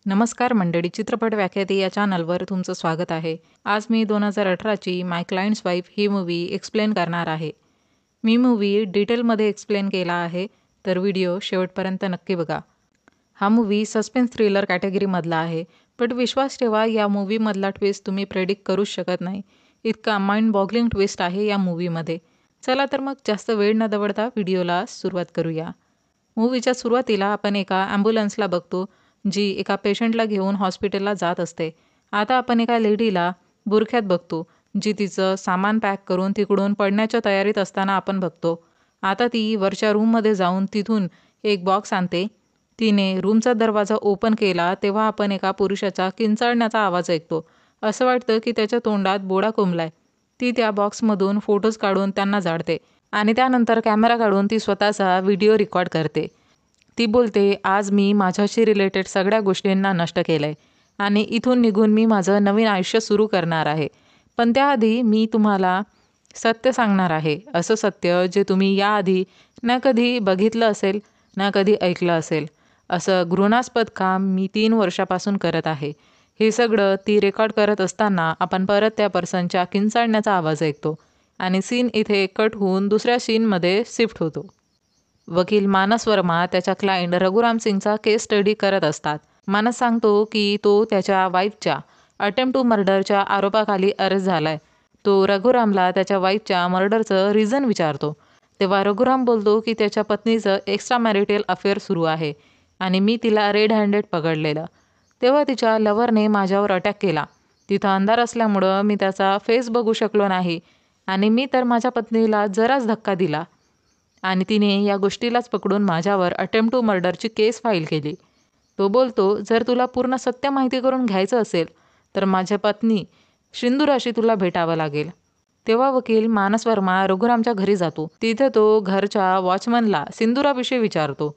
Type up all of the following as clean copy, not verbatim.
नमस्कार मंडळी, चित्रपट व्याख्याते या चॅनलवर तुमचं स्वागत आहे. आज मी 2018ची माय क्लायंट्स वाईफ ही मूव्ही एक्सप्लेन करणार आहे. मी मूव्ही डिटेलमध्ये एक्सप्लेन केला आहे, तर व्हिडिओ शेवटपर्यंत नक्की बघा. हा मूव्ही सस्पेन्स थ्रिलर कॅटेगरीमधला आहे, पण विश्वास ठेवा या मूव्हीमधला ट्विस्ट तुम्ही प्रेडिक्ट करूच शकत नाही. इतका माइंड बॉगलिंग ट्विस्ट आहे या मूव्हीमध्ये. चला तर मग जास्त वेळ न दवडता व्हिडिओला सुरुवात करूया. मूव्हीच्या सुरुवातीला आपण एका ॲम्ब्युलन्सला बघतो, जी एका पेशंटला घेऊन हॉस्पिटलला जात असते. आता आपण एका लेडीला बुरख्यात बघतो, जी तिचं सामान पॅक करून तिकडून पडण्याच्या तयारीत असताना आपण बघतो. आता ती वरच्या रूममध्ये जाऊन तिथून एक बॉक्स आणते. तिने रूमचा दरवाजा ओपन केला तेव्हा आपण एका पुरुषाचा किंचाळण्याचा आवाज ऐकतो. असं वाटतं की त्याच्या तोंडात बोळा कोंबलाय. ती त्या बॉक्समधून फोटोज काढून त्यांना जाळते आणि त्यानंतर कॅमेरा काढून ती स्वतःचा व्हिडिओ रेकॉर्ड करते. ती बोलते, आज मी माझ्याशी रिलेटेड सगळ्या गोष्टींना नष्ट केलं आहे आणि इथून निघून मी माझं नवीन आयुष्य सुरू करणार आहे. पण त्याआधी मी तुम्हाला सत्य सांगणार आहे. असं सत्य जे तुम्ही याआधी ना कधी बघितलं असेल ना कधी ऐकलं असेल. असं घृणास्पद काम मी 3 वर्षापासून करत आहे. हे सगळं ती रेकॉर्ड करत असताना आपण परत त्या पर्सनच्या किंचाळण्याचा आवाज ऐकतो आणि सीन इथे कट होऊन दुसऱ्या सीनमध्ये शिफ्ट होतो. वकील मानस वर्मा त्याच्या क्लायंट रघुराम सिंगचा केस स्टडी करत असतात. मानस सांगतो की तो त्याच्या वाईफच्या अटेम्प्ट टू मर्डरच्या आरोपाखाली अरेस्ट झालाय. तो रघुरामला त्याच्या वाईफच्या मर्डरचं रिझन विचारतो. तेव्हा रघुराम बोलतो की त्याच्या पत्नीचं एक्स्ट्रा मॅरिटल अफेअर सुरू आहे आणि मी तिला रेड हँडेड पकडलेलं. तेव्हा तिच्या लव्हरने माझ्यावर अटॅक केला. तिथं अंधार असल्यामुळं मी त्याचा फेस बघू शकलो नाही आणि मी तर माझ्या पत्नीला जराच धक्का दिला आणि तिने या गोष्टीलाच पकडून माझ्यावर अटेम्प्ट टू मर्डरची केस फाईल केली. तो बोलतो, जर तुला पूर्ण सत्य माहिती करून घ्यायचं असेल तर माझ्या पत्नी सिंदुराशी तुला भेटावं लागेल. तेव्हा वकील मानस वर्मा रघुरामच्या घरी जातो. तिथे तो घरच्या वॉचमनला सिंदुराविषयी विचारतो.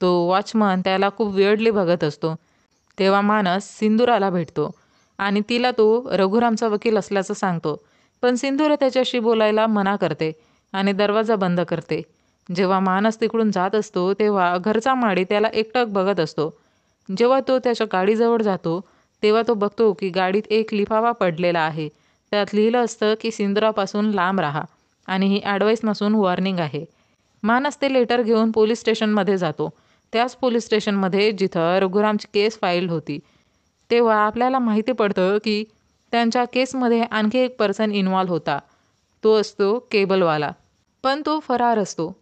तो वॉचमन त्याला खूप वियर्डली बघत असतो. तेव्हा मानस सिंदुराला भेटतो आणि तिला तो रघुरामचा वकील असल्याचं सांगतो. पण सिंदुरा त्याच्याशी बोलायला मना करते आणि दरवाजा बंद करते. जेव्हा मानस तिकडून जात असतो तेव्हा घरचा माळी त्याला एकटक बघत असतो. जेव्हा तो त्याच्या गाडीजवळ जातो तेव्हा तो बघतो की गाडीत एक लिफाफा पडलेला आहे. त्यात लिहिलं असतं की सिंदुरापासून लांब राहा आणि ही ॲडवाईस नसून वॉर्निंग आहे. मानस ते लेटर घेऊन पोलीस स्टेशनमध्ये जातो. त्याच पोलीस स्टेशनमध्ये जिथं रघुरामची केस फाईल होती. तेव्हा आपल्याला माहिती पडतं की त्यांच्या केसमध्ये आणखी एक पर्सन इन्व्हॉल्व होता. तो असतो केबलवाला. पण तो फरार असतो.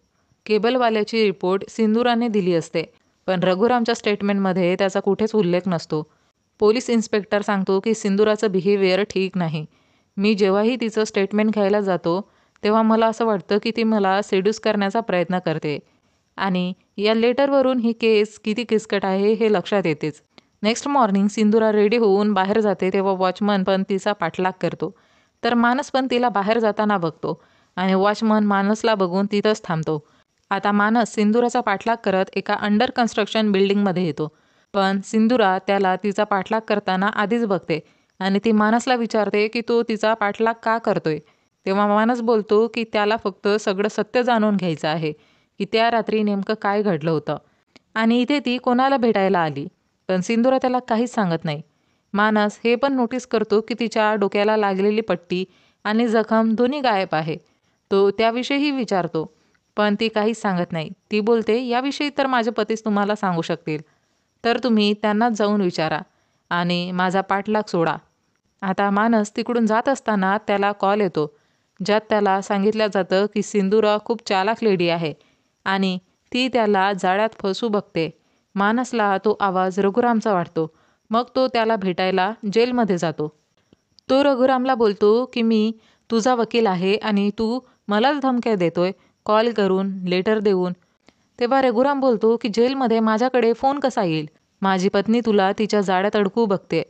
केबलवाल्याची रिपोर्ट सिंदुराने दिली असते, पण रघुरामच्या स्टेटमेंटमध्ये त्याचा कुठेच उल्लेख नसतो. पोलीस इन्स्पेक्टर सांगतो की सिंदुराचं बिहेवियर ठीक नाही. मी जेव्हाही तिचं स्टेटमेंट घ्यायला जातो तेव्हा मला असं वाटतं की ती मला सेड्यूस करण्याचा प्रयत्न करते आणि या लेटरवरून ही केस किती किचकट आहे हे लक्षात येतेच. नेक्स्ट मॉर्निंग सिंदुरा रेडी होऊन बाहेर जाते तेव्हा वॉचमन पण तिचा पाठलाग करतो. तर मानस पण तिला बाहेर जाताना बघतो आणि वॉचमन मानसला बघून तिथंच थांबतो. आता मानस सिंदुराचा पाठलाग करत एका अंडर कन्स्ट्रक्शन बिल्डिंगमध्ये येतो. पण सिंदुरा त्याला तिचा पाठलाग करताना आधीच बघते आणि ती मानसला विचारते की तो तिचा पाठलाग का करतोय. तेव्हा मानस बोलतो की त्याला फक्त सगळं सत्य जाणून घ्यायचं आहे की त्या रात्री नेमकं काय घडलं होतं आणि इथे ती कोणाला भेटायला आली. पण सिंदुरा त्याला काहीच सांगत नाही. मानस हे पण नोटीस करतो की तिच्या डोक्याला लागलेली पट्टी आणि जखम दोन्ही गायब आहे. तो त्याविषयीही विचारतो, पण ती काहीच सांगत नाही. ती बोलते, याविषयी तर माझे पतीच तुम्हाला सांगू शकतील, तर तुम्ही त्यांनाच जाऊन विचारा आणि माझा पाठलाग सोडा. आता मानस तिकडून जात असताना त्याला कॉल येतो, ज्यात त्याला सांगितलं जातं की सिंदुरा खूप चालाक लेडी आहे आणि ती त्याला जाळ्यात फसू बघते. मानसला तो आवाज रघुरामचा वाटतो. मग तो त्याला भेटायला जेलमध्ये जातो. तो रघुरामला बोलतो की मी तुझा वकील आहे आणि तू मलाच धमक्या देतोय, कॉल करून, लेटर देऊन. तेव्हा रघुराम बोलतो की जेलमध्ये माझ्याकडे फोन कसा येईल? माझी पत्नी तुला तिच्या जाळ्यात अडकू बघते,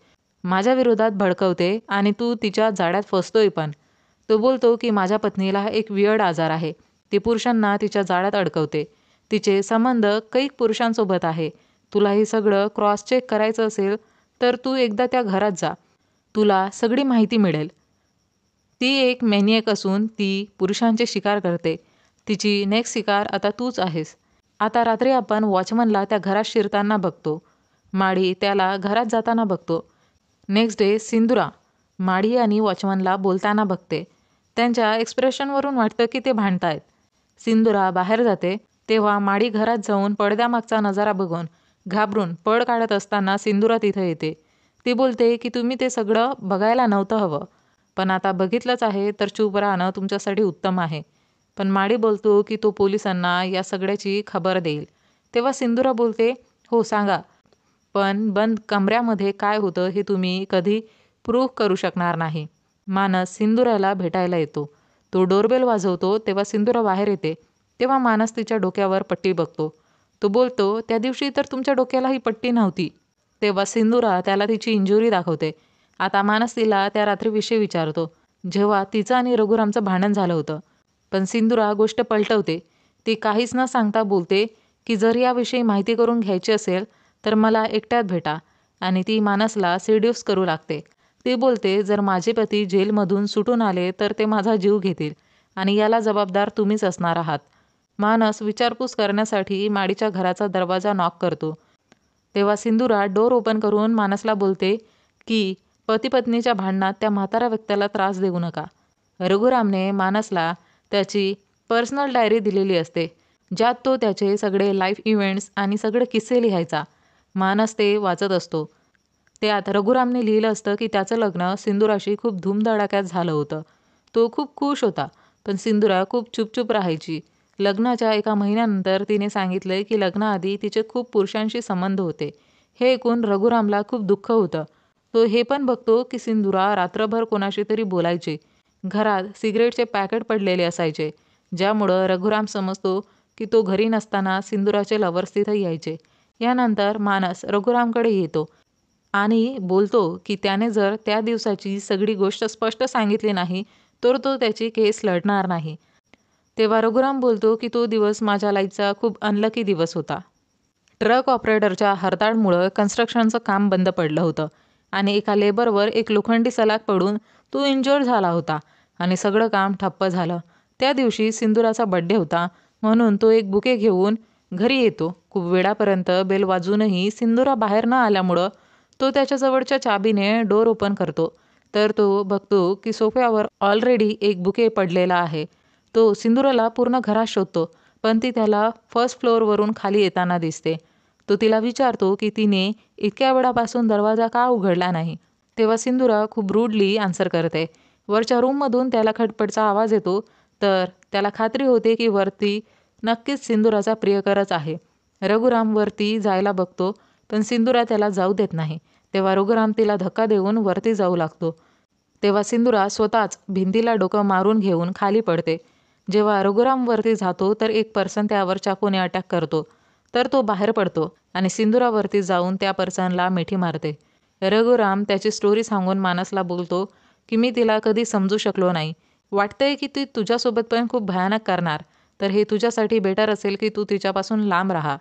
माझ्या विरोधात भडकवते आणि तू तिच्या जाळ्यात फसतोय पण. तो बोलतो की माझ्या पत्नीला एक वियर्ड आजार आहे. ती पुरुषांना तिच्या जाळ्यात अडकवते. तिचे संबंध कैक पुरुषांसोबत आहे. तुला हे सगळं क्रॉस चेक करायचं असेल तर तू एकदा त्या घरात जा. तुला सगळी माहिती मिळेल. ती एक मॅनिएक असून ती पुरुषांचे शिकार करते. तिची नेक्स्ट शिकार आता तूच आहेस. आता रात्री आपण वॉचमनला त्या घरात शिरताना बघतो. माडी त्याला घरात जाताना बघतो. नेक्स्ट डे सिंधुरा माडी आणि वॉचमनला बोलताना बघते. त्यांच्या एक्सप्रेशनवरून वाटतं की ते भांडतायत. सिंधुरा बाहेर जाते तेव्हा माडी घरात जाऊन पडद्यामागचा नजारा बघून घाबरून पळ काढत असताना सिंधुरा तिथं येते. ती बोलते की तुम्ही ते सगळं बघायला नव्हतं हवं, पण आता बघितलंच आहे तर चूप राहणं तुमच्यासाठी उत्तम आहे. पण माडी बोलतो की तो पोलिसांना या सगळ्याची खबर देईल. तेव्हा सिंधुरा बोलते, हो सांगा, पण बंद कमऱ्यामध्ये काय होतं हे तुम्ही कधी प्रूव्ह करू शकणार नाही. मानस सिंधुराला भेटायला येतो. तो डोरबेल वाजवतो तेव्हा सिंधुरा बाहेर येते. तेव्हा मानस तिच्या डोक्यावर पट्टी बघतो. तो बोलतो, त्या दिवशी तर तुमच्या डोक्याला ही पट्टी नव्हती. तेव्हा सिंधुरा त्याला तिची इंजुरी दाखवते. आता मानस तिला त्या रात्रीविषयी विचारतो, जेव्हा तिचं आणि रघुरामचं भांडण झालं होतं. पण सिंधुरा गोष्ट पलटवते. ती काहीच न सांगता बोलते की जर याविषयी माहिती करून घ्यायची असेल तर मला एकट्यात भेटा. आणि ती मानसला सिड्यूस करू लागते. ती बोलते, जर माझे पती जेलमधून सुटून आले तर ते माझा जीव घेतील आणि याला जबाबदार तुम्हीच असणार आहात. मानस विचारपूस करण्यासाठी माडीच्या घराचा दरवाजा नॉक करतो. तेव्हा सिंधुरा डोर ओपन करून मानसला बोलते की पती पत्नीच्या भांडणात त्या म्हाताऱ्या व्यक्तीला त्रास देऊ नका. रघुरामने मानसला त्याची पर्सनल डायरी दिलेली असते, ज्यात तो त्याचे सगळे लाईफ इव्हेंट्स आणि सगळे किस्से लिहायचा. मानस ते वाचत असतो. त्यात रघुरामने लिहिलं असतं की त्याचं लग्न सिंधुराशी खूप धूमधडाक्यात झालं होतं. तो खूप खुश होता, पण सिंधुरा खूप चुपचुप राहायची. लग्नाच्या एका महिन्यानंतर तिने सांगितलंय की लग्नाआधी तिचे खूप पुरुषांशी संबंध होते. हे ऐकून रघुरामला खूप दुःख होतं. तो हे पण बघतो की सिंधुरा रात्रभर कोणाशी तरी बोलायची. घरात सिगरेटचे पॅकेट पडलेले असायचे, ज्यामुळं रघुराम समजतो की तो घरी नसताना सिंधुराचे लवर्स तिथं यायचे. यानंतर मानस रघुरामकडे येतो आणि बोलतो की त्याने जर त्या दिवसाची सगळी गोष्ट स्पष्ट सांगितली नाही तर तो त्याची केस लढणार नाही. तेव्हा रघुराम बोलतो की तो दिवस माझ्या लाईफचा खूप अनलकी दिवस होता. ट्रक ऑपरेटरच्या हरताळमुळं कन्स्ट्रक्शनचं काम बंद पडलं होतं आणि एका लेबरवर एक लोखंडी सलाख पडून तो इंजर्ड झाला होता आणि सगळं काम ठप्प झालं. त्या दिवशी सिंधुराचा बड्डे होता म्हणून तो एक बुके घेऊन घरी येतो. खूप वेळापर्यंत बेल वाजूनही सिंधुरा बाहेर न आल्यामुळं तो त्याच्याजवळच्या चाबीने डोर ओपन करतो. तर तो बघतो की सोफ्यावर ऑलरेडी एक बुके पडलेला आहे. तो सिंधुराला पूर्ण घरात शोधतो, पण ती त्याला फर्स्ट फ्लोअरवरून खाली येताना दिसते. तो तिला विचारतो की तिने इतक्या वेळापासून दरवाजा का उघडला नाही. तेव्हा सिंधुरा खूप रूडली आन्सर करते. वरच्या रूममधून त्याला खटपटचा आवाज येतो, तर त्याला खात्री होते की वरती नक्कीच सिंधुराचा प्रियकरच आहे. रघुराम वरती जायला बघतो, पण सिंधुरा त्याला जाऊ देत नाही. तेव्हा रघुराम तिला धक्का देऊन वरती जाऊ लागतो. तेव्हा सिंधुरा स्वतःच भिंतीला डोकं मारून घेऊन खाली पडते. जेव्हा रघुराम वरती जातो तर एक पर्सन त्यावर चाकूने अटॅक करतो. तर तो बाहेर पडतो आणि सिंधुरावरती जाऊन त्या पर्सनला मिठी मारते. रघुराम त्याची स्टोरी सांगून मानसला बोलतो की मी तिला कधी समजू शकलो नाही. वाटतंय की ती तुझ्यासोबत पण खूप भयानक करणार, तर हे तुझ्यासाठी बेटर असेल की तू तिच्यापासून लांब राहा.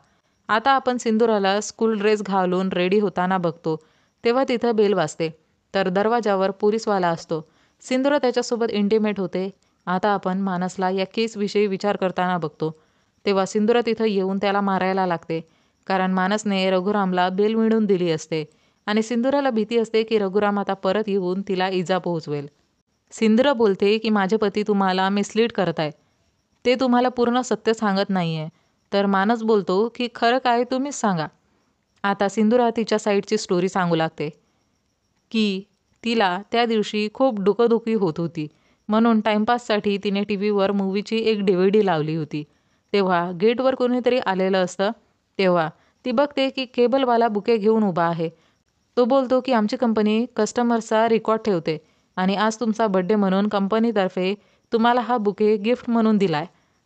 आता आपण सिंधुराला स्कूल ड्रेस घालून रेडी होताना बघतो. तेव्हा तिथं बेल वाजते, तर दरवाजावर पोलीसवाला असतो. सिंधुरा त्याच्यासोबत इंटिमेट होते. आता आपण मानसला या केसविषयी विचार करताना बघतो. तेव्हा सिंधुरा तिथं येऊन त्याला मारायला लागते, कारण मानसने रघुरामला बेल मिळवून दिली असते आणि सिंधुराला भीती असते की रघुराम आता परत येऊन तिला इजा पोहोचवेल. सिंधुरा बोलते की माझे पती तुम्हाला मिसलीड करताय, ते तुम्हाला पूर्ण सत्य सांगत नाहीये. तर मानस बोलतो की खरं काय तुम्हीच सांगा. आता सिंधुरा तिच्या साईडची स्टोरी सांगू लागते की तिला त्या दिवशी खूप डोकंदुखी होत होती, म्हणून टाइमपाससाठी तिने टीव्हीवर मूवीची एक DVD लावली होती. तेव्हा गेटवर कोणीतरी आलेलं असतं. तेव्हा ती बघते की केबलवाला बुके घेऊन उभा आहे. तो बोलतो की आमची कंपनी कस्टमर्सचा रेकॉर्ड ठेवते आणि आज तुमचा बड्डे म्हणून कंपनीतर्फे तुम्हाला हा बुके गिफ्ट म्हणून दिलाय.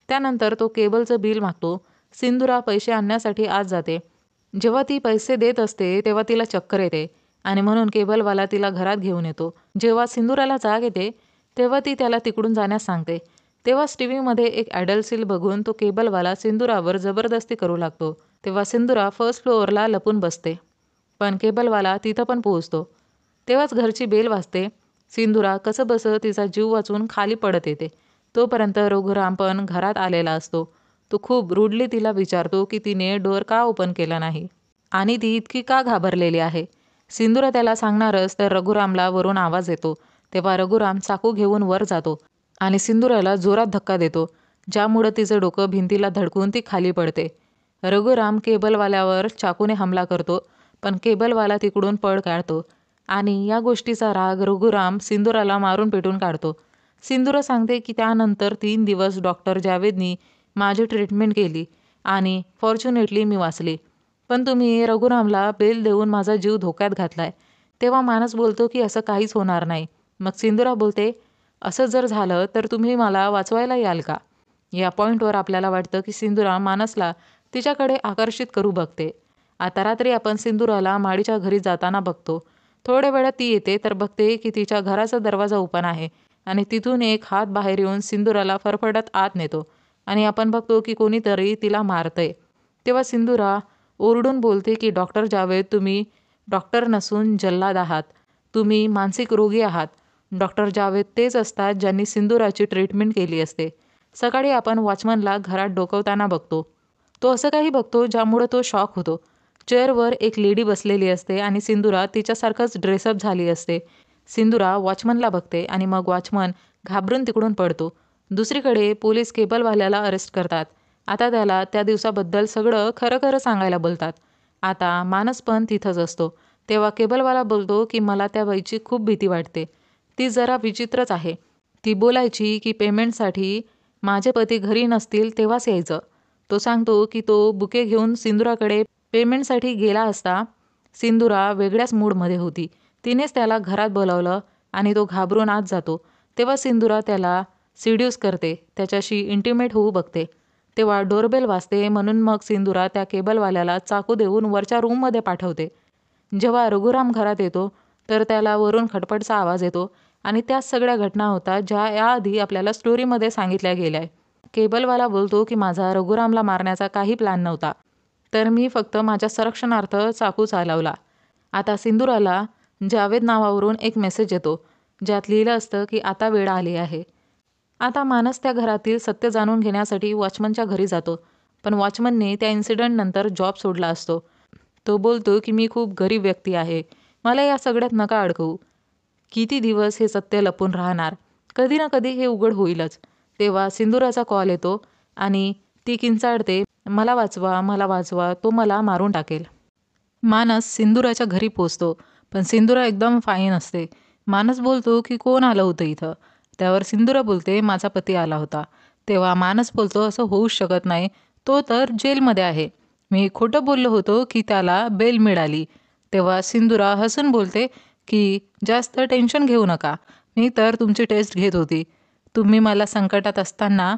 त्यानंतर तो केबलचं बिल मागतो. सिंधुरा पैसे आणण्यासाठी आत जाते. जेव्हा ती पैसे देत असते तेव्हा तिला चक्कर येते आणि म्हणून केबलवाला तिला घरात घेऊन येतो. जेव्हा सिंधुराला जाग येते तेव्हा ती त्याला तिकडून जाण्यास सांगते. तेव्हाच टीव्हीमध्ये एक ॲडल्ट सील बघून तो केबलवाला सिंधुरावर जबरदस्ती करू लागतो. तेव्हा सिंधुरा फर्स्ट फ्लोअरला लपून बसते, पण केबलवाला तिथं पण पोहोचतो. तेव्हाच घरची बेल वाजते. सिंधुरा कसंबसं तिचा जीव वाचून खाली पडत येते. तोपर्यंत रघुराम पण घरात आलेला असतो. तो खूप रूडली तिला विचारतो की तिने डोअर का ओपन केला नाही. आणि ती इतकी का घाबरलेली आहे. सिंदूरा त्याला सांगणारच तर रघुरामला वरून आवाज येतो. तेव्हा रघुराम चाकू घेऊन वर जातो आणि सिंदूराला जोरात धक्का देतो, ज्यामुळं तिचं डोकं भिंतीला धडकून ती खाली पडते. रघुराम केबलवाल्यावर चाकूने हमला करतो, पण केबलवाला तिकडून पळ काढतो आणि या गोष्टीचा राग रघुराम सिंदूराला मारून पेटून काढतो. सिंदूरा सांगते की त्यानंतर 3 दिवस डॉक्टर जावेदनी माझी ट्रीटमेंट केली आणि फॉर्च्युनेटली मी वाचले. पण तुम्ही रघुरामला बेल देऊन माझा जीव धोक्यात घातलाय. तेव्हा मानस बोलतो की असं काहीच होणार नाही. मग सिंदूरा बोलते, असं जर झालं तर तुम्ही मला वाचवायला याल का? या पॉईंटवर आपल्याला वाटतं की सिंदूरा मानसला तिच्याकडे आकर्षित करू बघते. आता रात्री आपण सिंदूराला माडीच्या घरी जाताना बघतो. थोड्या वेळात ती येते तर बघते की तिच्या घराचा दरवाजा ओपन आहे आणि तिथून एक हात बाहेर येऊन सिंदूराला फरफटत आत नेतो आणि आपण बघतो की कोणीतरी तिला मारतंय. तेव्हा सिंदूरा ओरडून बोलते की डॉक्टर जावेद, तुम्ही डॉक्टर नसून जल्लाद आहात. तुम्ही मानसिक रोगी आहात. डॉक्टर जावेद तेच असतात ज्यांनी सिंदूराची ट्रीटमेंट केली असते. सकाळी आपण वॉचमनला घरात डोकावताना बघतो. तो असं काही बघतो ज्यामुळे तो शॉक होतो. चेअरवर एक लेडी बसलेली असते आणि सिंदूरा तिच्यासारखंच ड्रेसअप झाली असते. सिंदूरा वॉचमनला बघते आणि मग वॉचमन घाबरून तिकडून पडतो. दुसरीकडे पोलीस केबलवाल्याला अरेस्ट करतात. आता त्याला त्या दिवसाबद्दल सगळं खरं खरं सांगायला बोलतात. आता मानस पण तिथंच असतो. तेव्हा केबलवाला बोलतो की मला त्या बाईची खूप भीती वाटते. ती जरा विचित्रच आहे. ती बोलायची की पेमेंटसाठी माझे पती घरी नसतील तेव्हाच यायचं. तो सांगतो की तो बुके घेऊन सिंदूराकडे पेमेंटसाठी गेला असता. सिंदूरा वेगळ्याच मूडमध्ये होती. तिनेच त्याला घरात बोलावलं आणि तो घाबरून आत जातो. तेव्हा सिंदूरा त्याला सिड्यूस करते, त्याच्याशी इंटिमेट होऊ बघते. तेव्हा डोरबेल वाजते म्हणून मग सिंदूरा त्या केबलवाल्याला चाकू देऊन वरच्या रूममध्ये पाठवते. जेव्हा रघुराम घरात येतो तर त्याला वरून खटपटचा आवाज येतो आणि त्याच सगळ्या घटना होतात ज्या याआधी आपल्याला स्टोरीमध्ये सांगितल्या गेल्या आहे. केबलवाला बोलतो की माझा रघुरामला मारण्याचा काही प्लॅन नव्हता, तर मी फक्त माझ्या संरक्षणार्थ चाकू चालवला. आता सिंदूराला जावेद नावावरून एक मेसेज येतो, ज्यात लिहिलं असतं की आता वेळ आली आहे. आता मानस त्या घरातील सत्य जाणून घेण्यासाठी वॉचमनच्या घरी जातो, पण वॉचमनने त्या इन्सिडेंटनंतर जॉब सोडला असतो. तो बोलतो की मी खूप गरीब व्यक्ती आहे, मला या सगळ्यात नका अडकवू. किती दिवस हे सत्य लपून राहणार? कधी ना कधी हे उघड होईलच. तेव्हा सिंदूराचा कॉल येतो आणि ती किंचाळते, मला वाचवा, मला वाचवा, तो मला मारून टाकेल. मानस सिंदूराच्या घरी पोचतो, पण सिंदूरा एकदम फाईन असते. मानस बोलतो की कोण आलं होतं इथं? त्यावर सिंदूरा बोलते, माझा पती आला होता. तेव्हा मानस बोलतो, असं होऊच शकत नाही, तो तर जेलमध्ये आहे. मी खोटं बोललो होतो की त्याला बेल मिळाली. तेव्हा सिंदूरा हसून बोलते की जास्त टेन्शन घेऊ नका, मी तर तुमची टेस्ट घेत होती. तुम्ही मला संकटात असताना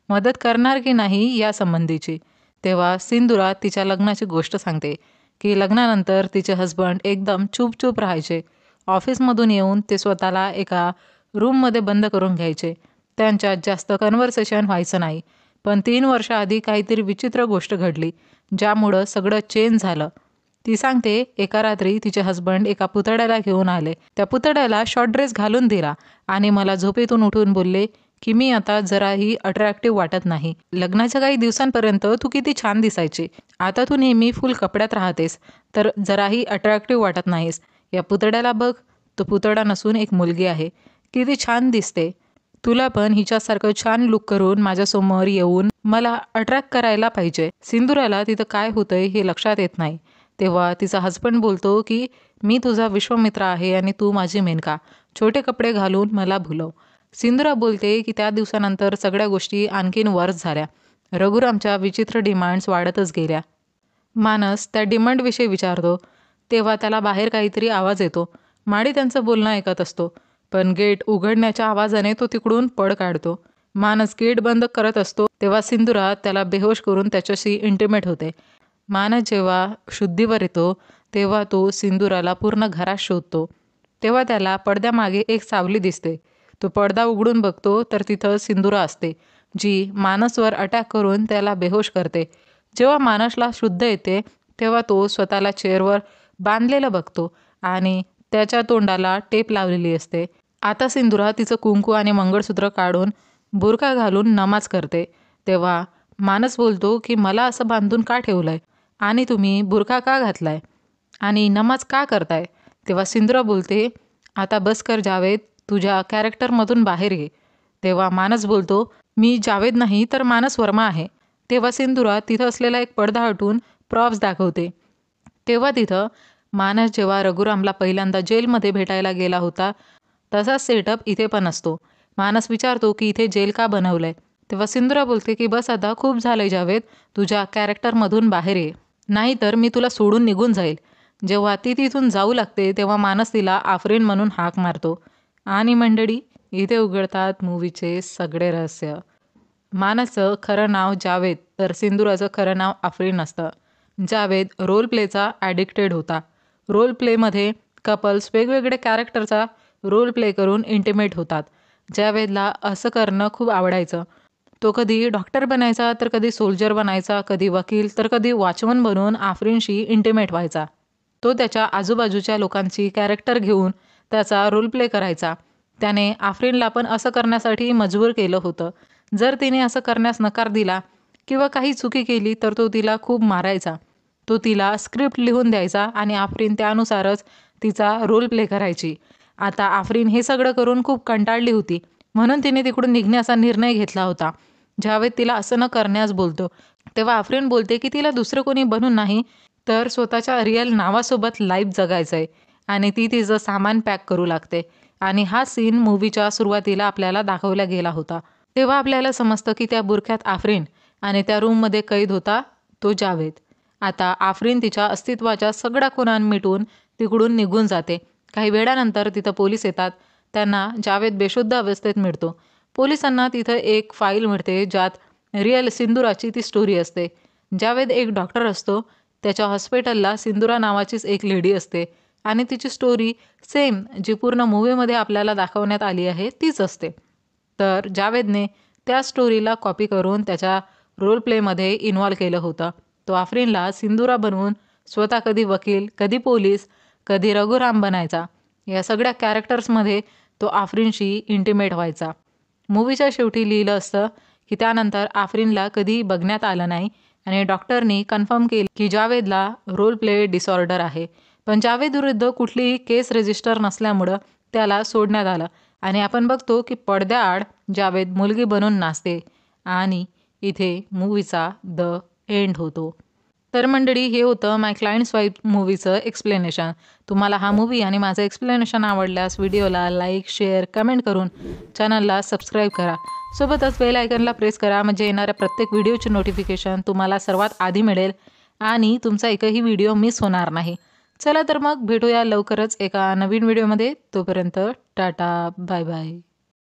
मदत करणार की नाही या संबंधीची. तेव्हा सिंदूरा तिच्या लग्नाची गोष्ट सांगते की लग्नानंतर तिचे हस्बंड एकदम चूप राहायचे. ऑफिसमधून येऊन ते स्वतःला एका रूममध्ये बंद करून घ्यायचे. त्यांच्यात जास्त कन्व्हर्सेशन व्हायचं नाही. पण 3 वर्षाआधी काहीतरी विचित्र गोष्ट घडली, ज्यामुळं सगळं चेंज झालं. ती सांगते, एका रात्री तिचे हस्बंड एका पुतळ्याला घेऊन आले. त्या पुतळ्याला शॉर्ट ड्रेस घालून दिला आणि मला झोपेतून उठून बोलले की मी आता जराही अट्रॅक्टिव्ह वाटत नाही. लग्नाच्या काही दिवसांपर्यंत तू किती छान दिसायची, आता तू नेहमी फुल कपड्यात राहतेस तर जराही अट्रॅक्टिव्ह वाटत नाहीस. या पुतळ्याला बघ, तो पुतळा नसून एक मुलगी आहे. किती छान दिसते. तुला पण हिच्यासारखं छान लुक करून माझ्यासमोर येऊन मला अट्रॅक्ट करायला पाहिजे. सिंदूराला तिथं काय होतंय हे लक्षात येत नाही. तेव्हा तिचा हस्बंड बोलतो की मी तुझा विश्वमित्र आहे आणि तू माझी मेनका. छोटे कपडे घालून मला भुलव. सिंदूरा बोलते की त्या दिवसानंतर सगळ्या गोष्टी आणखीन वर्स झाल्या. रघुरामच्या विचित्र डिमांड्स वाढतच गेल्या. मानस त्या डिमांडविषयी विचारतो, तेव्हा त्याला बाहेर काहीतरी आवाज येतो. माडी त्यांचं बोलणं ऐकत असतो, पण गेट उघडण्याच्या आवाजाने तो तिकडून पळ काढतो. मानस गेट बंद करत असतो तेव्हा सिंदूरा त्याला बेहोश करून त्याच्याशी इंटिमेट होते. मानस जेव्हा शुद्धीवर येतो तेव्हा तो सिंदूराला पूर्ण घरात शोधतो. तेव्हा त्याला पडद्यामागे एक सावली दिसते. तो पडदा उघडून बघतो तर तिथं सिंदूरा असते, जी मानसवर अटॅक करून त्याला बेहोश करते. जेव्हा मानसला शुद्ध येते तेव्हा तो स्वतःला चेअरवर बांधलेलं बघतो आणि त्याच्या तोंडाला टेप लावलेली असते. आता सिंदूरा तिचं कुंकू आणि मंगळसूत्र काढून बुरखा घालून नमाज करते. तेव्हा मानस बोलतो की मला असं बांधून का ठेवलंय? आणि तुम्ही बुरखा का घातलाय आणि नमाज का करताय? तेव्हा सिंधुरा बोलते, आता बस कर जावेद, तुझ्या कॅरेक्टरमधून बाहेर ये. तेव्हा मानस बोलतो, मी जावेद नाही तर मानस वर्मा आहे. तेव्हा सिंधुरा तिथं असलेला एक पडदा हटवून प्रॉप्स दाखवते. तेव्हा तिथं मानस जेव्हा रघुरामला पहिल्यांदा जेलमध्ये भेटायला गेला होता तसाच सेटअप इथे पण असतो. मानस विचारतो की इथे जेल का बनवलंय? तेव्हा सिंधुरा बोलते की बस आता खूप झालंय जावेद, तुझ्या कॅरेक्टरमधून बाहेर ये, नाहीतर मी तुला सोडून निघून जाईल. जेव्हा ती तिथून जाऊ लागते तेव्हा मानस तिला आफरीन म्हणून हाक मारतो. आणि मंडळी, इथे उघडतात मूवीचे सगळे रहस्य. मानसचं खरं नाव जावेद तर सिंधुराचं खरं नाव आफरीन असतं. जावेद रोल प्लेचा ॲडिक्टेड होता. रोल प्लेमध्ये कपल्स वेगवेगळे कॅरेक्टरचा रोल प्ले करून इंटिमेट होतात. जावेदला असं करणं खूप आवडायचं. तो कधी डॉक्टर बनायचा तर कधी सोल्जर बनायचा, कधी वकील तर कधी वॉचमन बनून आफरीनशी इंटिमेट व्हायचा. तो त्याच्या आजूबाजूच्या लोकांची कॅरेक्टर घेऊन त्याचा रोल प्ले करायचा. त्याने आफरीनला पण असं करण्यासाठी मजबूर केलं होतं. जर तिने असं करण्यास नकार दिला किंवा काही चुकी केली तर तो तिला खूप मारायचा. तो तिला स्क्रिप्ट लिहून द्यायचा आणि आफरीन त्यानुसारच तिचा रोल प्ले करायची. आता आफरीन हे सगळं करून खूप कंटाळली होती, म्हणून तिने तिकडून निघण्याचा निर्णय घेतला होता. जावेद तिला असं न करण्यास बोलतो. तेव्हा आफरीन बोलते की तिला दुसरं कोणी बनून नाही तर स्वतःच्या रिअल नावासोबत लाईफ जगायचं आहे आणि ती तिचं सामान पॅक करू लागते. आणि हा सीन मूवीच्या सुरुवातीला आपल्याला दाखवला गेला होता. तेव्हा आपल्याला समजतं की त्या बुरख्यात आफरीन आणि त्या रूममध्ये कैद होता तो जावेद. आता आफरीन तिच्या अस्तित्वाच्या सगळ्या खुणा मिटून तिकडून निघून जाते. काही वेळानंतर तिथं पोलीस येतात. त्यांना जावेद बेशुद्ध अवस्थेत मिळतो. पोलिसांना तिथं एक फाईल मिळते ज्यात रिअल सिंधुराची ती स्टोरी असते. जावेद एक डॉक्टर असतो. त्याच्या हॉस्पिटलला सिंधुरा नावाचीच एक लेडी असते आणि तिची स्टोरी सेम जी पूर्ण मूवीमध्ये आपल्याला दाखवण्यात आली आहे तीच असते. तर जावेदने त्या स्टोरीला कॉपी करून त्याच्या रोल प्लेमध्ये इन्व्हॉल्व केलं होतं. तो आफरीनला सिंधुरा बनवून स्वतः कधी वकील, कधी पोलीस, कधी रघुराम बनायचा. या सगळ्या कॅरेक्टर्समध्ये तो आफरीनशी इंटिमेट व्हायचा. मूवीच्या शेवटी लिहिलं असतं की त्यानंतर आफरीनला कधी बघण्यात आलं नाही आणि डॉक्टरनी कन्फर्म केलं की जावेदला रोल प्ले डिसऑर्डर आहे. पण जावेद विरुद्ध कुठलीही केस रजिस्टर नसल्यामुळं त्याला सोडण्यात आलं आणि आपण बघतो की पडद्याआड जावेद मुलगी बनून नाचते आणि इथे मूवीचा द एंड होतो. तर मंडळी, हे होतं माय क्लायंट्स वाईफ मूवीचं एक्सप्लेनेशन. तुम्हाला हा मूवी आणि माझं एक्सप्लेनेशन आवडल्यास व्हिडिओला लाईक, शेअर, कमेंट करून चॅनलला सबस्क्राईब करा. सोबतच बेल आयकनला प्रेस करा म्हणजे येणाऱ्या प्रत्येक व्हिडिओची नोटिफिकेशन तुम्हाला सर्वात आधी मिळेल आणि तुमचा एकही व्हिडिओ मिस होणार नाही. चला तर मग भेटूया लवकरच एका नवीन व्हिडिओमध्ये. तोपर्यंत टाटा, बाय बाय.